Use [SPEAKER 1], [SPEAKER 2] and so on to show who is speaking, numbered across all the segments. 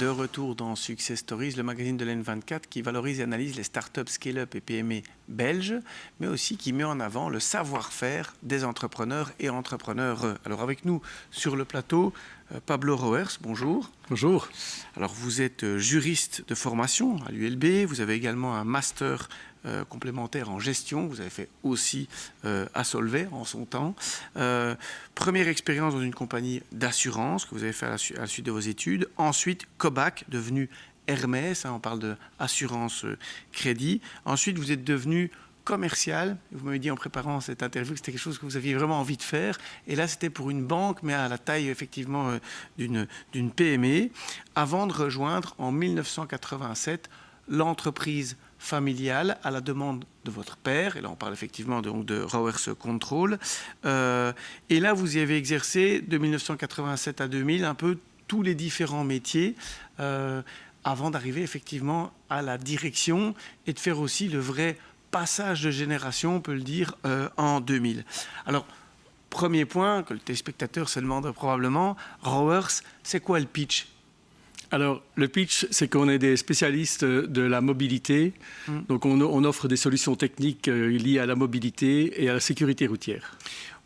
[SPEAKER 1] de retour dans Success Stories, le magazine de l'N24 qui valorise et analyse les startups, scale-up et PME belges, mais aussi qui met en avant le savoir-faire des entrepreneurs et entrepreneurs. Alors avec nous sur le plateau, Pablo Roers, bonjour.
[SPEAKER 2] Bonjour.
[SPEAKER 1] Alors vous êtes juriste de formation à l'ULB, vous avez également un master complémentaire en gestion, vous avez fait aussi à Solvay en son temps. Première expérience dans une compagnie d'assurance que vous avez fait à la suite de vos études. Ensuite, Cobac, devenu Hermès, on parle d'assurance crédit. Ensuite, vous êtes devenu commercial. Vous m'avez dit en préparant cette interview que c'était quelque chose que vous aviez vraiment envie de faire. Et là, c'était pour une banque, mais à la taille effectivement d'une PME, avant de rejoindre en 1987 l'entreprise familiale à la demande de votre père. Et là, on parle effectivement donc de Roers Control. Et là, vous y avez exercé de 1987 à 2000 un peu tous les différents métiers avant d'arriver effectivement à la direction et de faire aussi le vrai passage de génération, on peut le dire, en 2000. Alors, premier point que le téléspectateur se demande probablement, Roers, c'est quoi le pitch ?
[SPEAKER 2] Alors, le pitch, c'est qu'on est des spécialistes de la mobilité. Donc, on offre des solutions techniques liées à la mobilité et à la sécurité routière.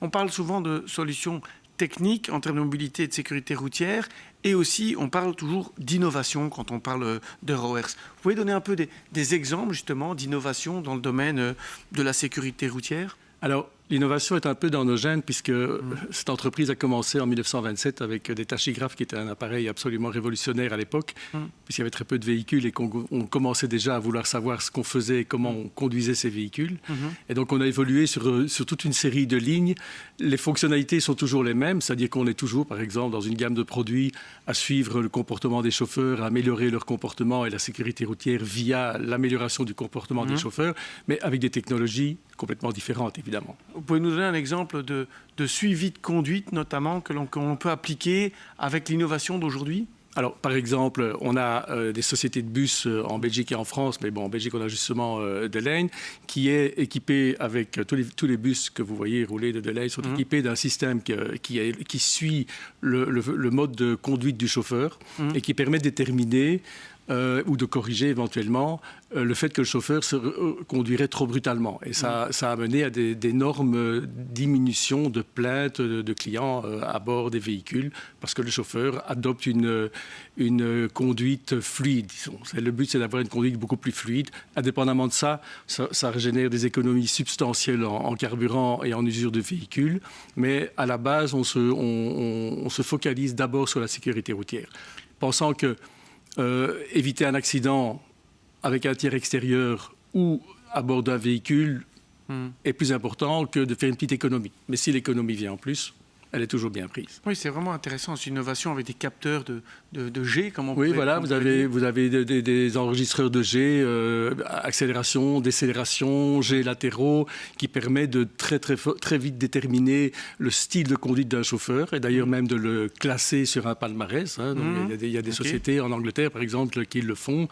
[SPEAKER 1] On parle souvent de solutions techniques en termes de mobilité et de sécurité routière. Et aussi, on parle toujours d'innovation quand on parle de Roers. Vous pouvez donner un peu des exemples, justement, d'innovation dans le domaine de la sécurité routière ?
[SPEAKER 2] Alors, l'innovation est un peu dans nos gènes puisque cette entreprise a commencé en 1927 avec des tachygraphes qui étaient un appareil absolument révolutionnaire à l'époque puisqu'il y avait très peu de véhicules et qu'on commençait déjà à vouloir savoir ce qu'on faisait et comment on conduisait ces véhicules. Et donc on a évolué sur toute une série de lignes. Les fonctionnalités sont toujours les mêmes, c'est-à-dire qu'on est toujours, par exemple, dans une gamme de produits à suivre le comportement des chauffeurs, à améliorer leur comportement et la sécurité routière via l'amélioration du comportement des chauffeurs, mais avec des technologies complètement différentes, évidemment.
[SPEAKER 1] Vous pouvez nous donner un exemple de suivi de conduite, notamment, que l'on peut appliquer avec l'innovation d'aujourd'hui ?
[SPEAKER 2] Alors, par exemple, on a des sociétés de bus en Belgique et en France, mais bon, en Belgique, on a justement Delaine, qui est équipé avec tous les bus que vous voyez rouler de Delaine sont équipés d'un système qui suit le mode de conduite du chauffeur et qui permet de déterminer ou de corriger éventuellement le fait que le chauffeur se conduirait trop brutalement. Et ça a mené à d'énormes diminutions de plaintes de clients à bord des véhicules parce que le chauffeur adopte une conduite fluide, disons. Le but, c'est d'avoir une conduite beaucoup plus fluide. Indépendamment de ça génère des économies substantielles en carburant et en usure de véhicules. Mais à la base, on se focalise d'abord sur la sécurité routière, pensant que éviter un accident avec un tiers extérieur ou à bord d'un véhicule est plus important que de faire une petite économie. Mais si l'économie vient en plus, elle est toujours bien prise.
[SPEAKER 1] Oui, c'est vraiment intéressant, cette innovation avec des capteurs de G, comme on peut.
[SPEAKER 2] Oui, voilà, vous avez des enregistreurs de G, accélération, décélération, G latéraux, qui permettent de très vite déterminer le style de conduite d'un chauffeur, et d'ailleurs même de le classer sur un palmarès. Donc il y a des sociétés en Angleterre, par exemple, qui le font.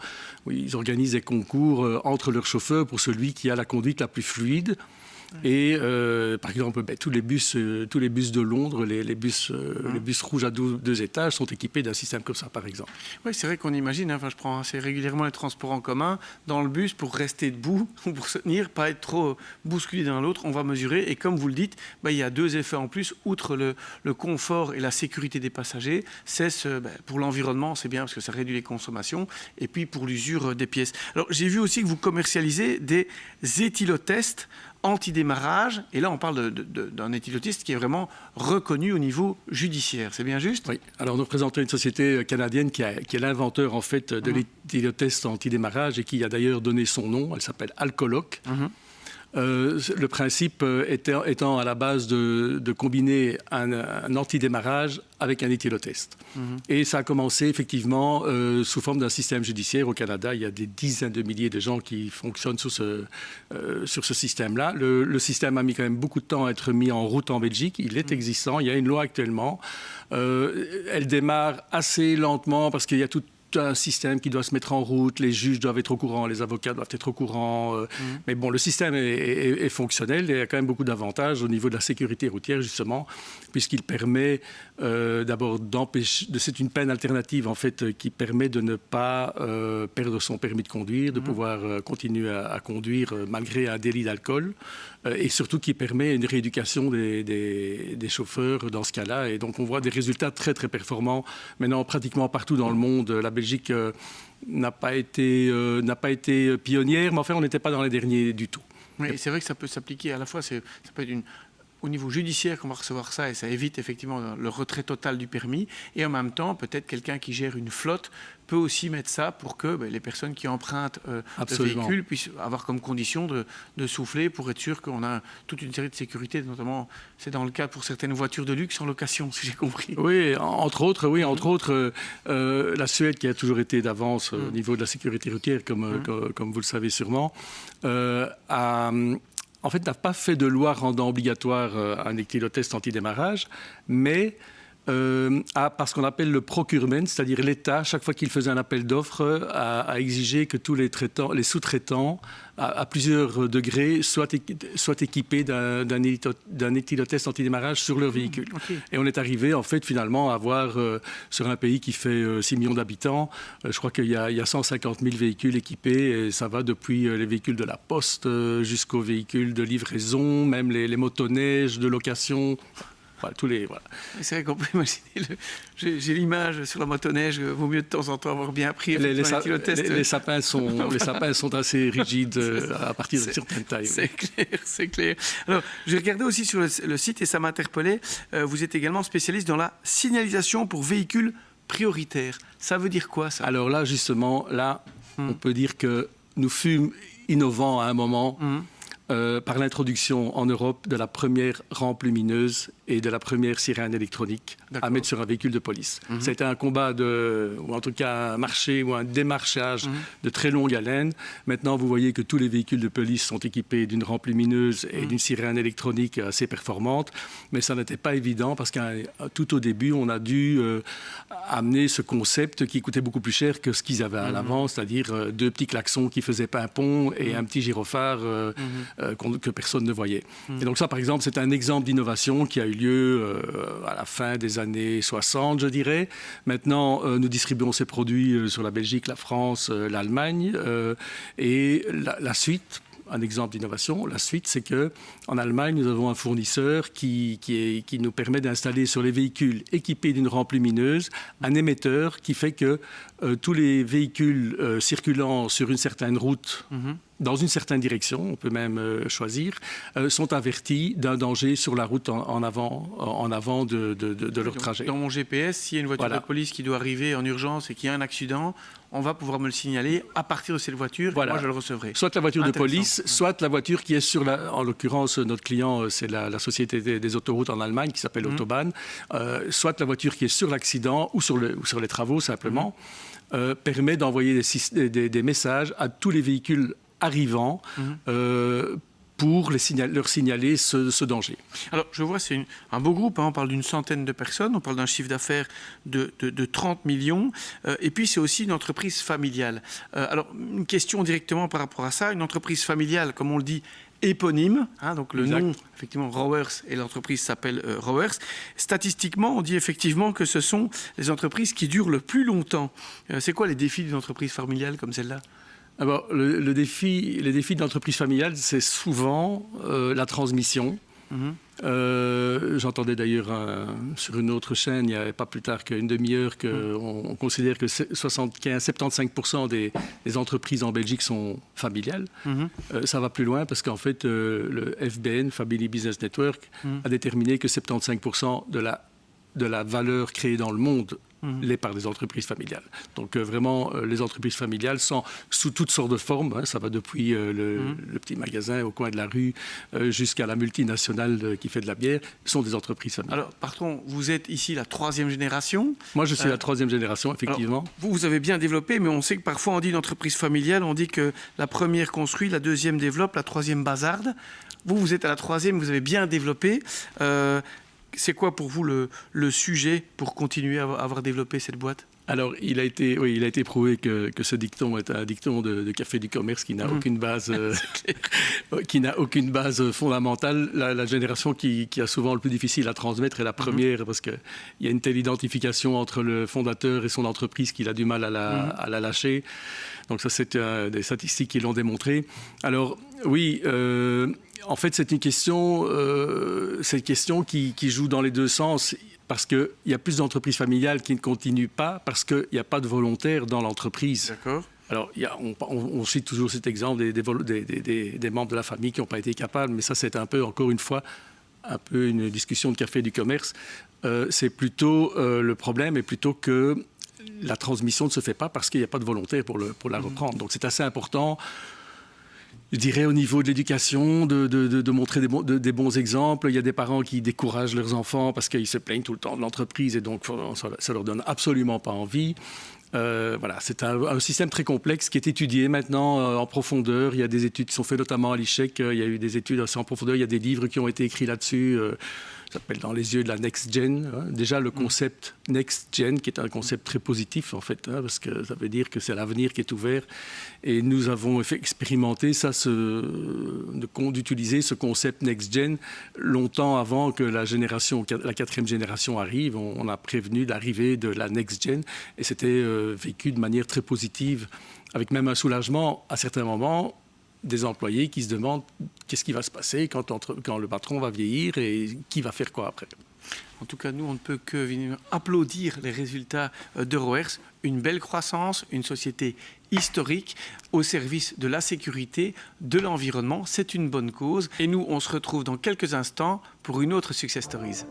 [SPEAKER 2] Oui, ils organisent des concours entre leurs chauffeurs pour celui qui a la conduite la plus fluide. Et par exemple, tous les bus de Londres, les bus rouges à deux étages sont équipés d'un système comme ça, par exemple.
[SPEAKER 1] Oui, c'est vrai qu'on imagine, je prends assez régulièrement les transports en commun, dans le bus, pour rester debout, ou pour se tenir, pas être trop bousculé d'un à l'autre, on va mesurer. Et comme vous le dites, il y a deux effets en plus, outre le confort et la sécurité des passagers. Pour l'environnement, c'est bien parce que ça réduit les consommations, et puis pour l'usure des pièces. Alors, j'ai vu aussi que vous commercialisez des éthylotests anti-démarrage, et là on parle d'un éthylotest qui est vraiment reconnu au niveau judiciaire, c'est bien juste ?
[SPEAKER 2] Oui, alors nous représentons une société canadienne qui est l'inventeur en fait de l'éthylotest anti-démarrage et qui a d'ailleurs donné son nom, elle s'appelle Alcoloc. Le principe étant à la base de combiner un anti-démarrage avec un éthylotest. Et ça a commencé effectivement sous forme d'un système judiciaire au Canada. Il y a des dizaines de milliers de gens qui fonctionnent sur ce système-là. Le système a mis quand même beaucoup de temps à être mis en route en Belgique. Il est existant, il y a une loi actuellement. Elle démarre assez lentement parce qu'il y a un système qui doit se mettre en route, les juges doivent être au courant, les avocats doivent être au courant. Mais bon, le système est fonctionnel et il y a quand même beaucoup d'avantages au niveau de la sécurité routière, justement, puisqu'il permet d'abord d'empêcher... C'est une peine alternative, en fait, qui permet de ne pas perdre son permis de conduire, de pouvoir continuer à conduire malgré un délit d'alcool, et surtout qui permet une rééducation des chauffeurs dans ce cas-là. Et donc, on voit des résultats très, très performants. Maintenant, pratiquement partout dans le monde, la Belgique n'a pas été pionnière, mais enfin, on n'était pas dans les derniers du tout.
[SPEAKER 1] Oui, c'est vrai que ça peut s'appliquer à la fois, ça peut être au niveau judiciaire qu'on va recevoir ça et ça évite effectivement le retrait total du permis. Et en même temps, peut-être quelqu'un qui gère une flotte peut aussi mettre ça pour que les personnes qui empruntent le véhicule puissent avoir comme condition de souffler pour être sûr qu'on a toute une série de sécurités, notamment c'est dans le cas pour certaines voitures de luxe en location, si j'ai compris.
[SPEAKER 2] Oui, entre autres, la Suède qui a toujours été d'avance au niveau de la sécurité routière, comme vous le savez sûrement, en fait, n'a pas fait de loi rendant obligatoire un éthylotest anti-démarrage, mais a ce qu'on appelle le procurement, c'est-à-dire l'État, chaque fois qu'il faisait un appel d'offres, a exigé que tous les sous-traitants, à plusieurs degrés, soient équipés d'un éthylotest anti-démarrage sur leur véhicule. Okay. Et on est arrivé, en fait, finalement, à avoir, sur un pays qui fait 6 millions d'habitants, je crois qu'il y a 150 000 véhicules équipés, et ça va depuis les véhicules de la poste jusqu'aux véhicules de livraison, même les motoneiges de location. Voilà, voilà.
[SPEAKER 1] C'est vrai qu'on peut imaginer, j'ai l'image sur la motoneige, vaut mieux de temps en temps avoir bien appris
[SPEAKER 2] les sapins sont assez rigides à partir de certaines tailles.
[SPEAKER 1] C'est clair. Alors, j'ai regardé aussi sur le site et ça m'interpellait, vous êtes également spécialiste dans la signalisation pour véhicules prioritaires. Ça veut dire quoi, ça?
[SPEAKER 2] Alors là, justement, on peut dire que nous fûmes innovants à un moment. Par l'introduction en Europe de la première rampe lumineuse et de la première sirène électronique à mettre sur un véhicule de police. Ça a été un combat ou en tout cas un marché ou un démarchage de très longue haleine. Maintenant, vous voyez que tous les véhicules de police sont équipés d'une rampe lumineuse et d'une sirène électronique assez performante. Mais ça n'était pas évident parce que tout au début, on a dû amener ce concept qui coûtait beaucoup plus cher que ce qu'ils avaient à l'avant, c'est-à-dire 2 petits klaxons qui faisaient pimpon et un petit gyrophare que personne ne voyait. Et donc ça, par exemple, c'est un exemple d'innovation qui a eu lieu à la fin des années 60, je dirais. Maintenant, nous distribuons ces produits sur la Belgique, la France, l'Allemagne. Et la suite, un exemple d'innovation, la suite, c'est qu'en Allemagne, nous avons un fournisseur qui nous permet d'installer sur les véhicules équipés d'une rampe lumineuse un émetteur qui fait que tous les véhicules circulant sur une certaine route, dans une certaine direction, on peut même choisir, sont avertis d'un danger sur la route en avant de leur trajet.
[SPEAKER 1] Dans mon GPS, s'il y a une voiture de police qui doit arriver en urgence et qu'il y a un accident, on va pouvoir me le signaler à partir de cette voiture, et moi je le recevrai.
[SPEAKER 2] Soit la voiture de police, soit la voiture qui est sur en l'occurrence, notre client, c'est la société des autoroutes en Allemagne qui s'appelle Autobahn, soit la voiture qui est sur l'accident ou sur les travaux simplement, permet d'envoyer des messages à tous les véhicules arrivant pour leur signaler ce danger.
[SPEAKER 1] Alors, je vois, c'est un beau groupe, on parle d'une centaine de personnes, on parle d'un chiffre d'affaires de 30 millions, et puis c'est aussi une entreprise familiale. Alors, une question directement par rapport à ça, une entreprise familiale, comme on le dit, éponyme, donc le nom, effectivement, Rowers, et l'entreprise s'appelle Rowers. Statistiquement, on dit effectivement que ce sont les entreprises qui durent le plus longtemps. C'est quoi les défis d'une entreprise familiale comme celle-là ?
[SPEAKER 2] Alors, les défis de l'entreprise familiale, c'est souvent la transmission. J'entendais d'ailleurs sur une autre chaîne, il n'y avait pas plus tard qu'une demi-heure, qu'on considère que 75-75% des entreprises en Belgique sont familiales. Ça va plus loin parce qu'en fait, le FBN, Family Business Network, a déterminé que 75% de la valeur créée dans le monde l'est par des entreprises familiales. Donc vraiment, les entreprises familiales sont sous toutes sortes de formes. Ça va depuis le petit magasin au coin de la rue jusqu'à la multinationale qui fait de la bière, sont des entreprises familiales.
[SPEAKER 1] Alors, pardon, vous êtes ici la 3e génération.
[SPEAKER 2] Moi, je suis la 3e génération, effectivement.
[SPEAKER 1] Alors, vous avez bien développé, mais on sait que parfois on dit d'entreprise familiale, on dit que la première construit, la 2e développe, la 3e bazarde. Vous êtes à la 3e, vous avez bien développé. C'est quoi pour vous le sujet pour continuer à avoir développé cette boîte ?
[SPEAKER 2] Alors, il a été prouvé que ce dicton est un dicton de Café du Commerce qui n'a aucune base, fondamentale. La génération qui a souvent le plus difficile à transmettre est la première, parce qu'il y a une telle identification entre le fondateur et son entreprise qu'il a du mal à la lâcher. Donc ça, c'est des statistiques qui l'ont démontré. Alors, oui, en fait, c'est une question qui joue dans les deux sens. Parce qu'il y a plus d'entreprises familiales qui ne continuent pas parce qu'il n'y a pas de volontaires dans l'entreprise.
[SPEAKER 1] D'accord.
[SPEAKER 2] Alors, on cite toujours cet exemple des membres de la famille qui n'ont pas été capables, mais ça, c'est encore une fois, une discussion de Café du Commerce. C'est plutôt le problème est plutôt que la transmission ne se fait pas parce qu'il n'y a pas de volontaires pour la reprendre. Donc, c'est assez important. Je dirais au niveau de l'éducation, de montrer des bons exemples. Il y a des parents qui découragent leurs enfants parce qu'ils se plaignent tout le temps de l'entreprise et donc ça leur donne absolument pas envie. Voilà, c'est un système très complexe qui est étudié maintenant en profondeur. Il y a des études qui sont faites notamment à l'ICHEC. Il y a eu des études assez en profondeur. Il y a des livres qui ont été écrits là-dessus. Ça s'appelle Dans les yeux de la Next Gen. Déjà, le concept Next Gen, qui est un concept très positif, en fait, parce que ça veut dire que c'est l'avenir qui est ouvert. Et nous avons expérimenté ça, d'utiliser ce concept Next Gen longtemps avant que la 4e génération arrive. On a prévenu l'arrivée de la Next Gen. Et c'était vécu de manière très positive, avec même un soulagement à certains moments. Des employés qui se demandent qu'est-ce qui va se passer quand le patron va vieillir et qui va faire quoi après.
[SPEAKER 1] En tout cas, nous, on ne peut que applaudir les résultats d'Euroers. Une belle croissance, une société historique au service de la sécurité, de l'environnement. C'est une bonne cause. Et nous, on se retrouve dans quelques instants pour une autre Success Stories.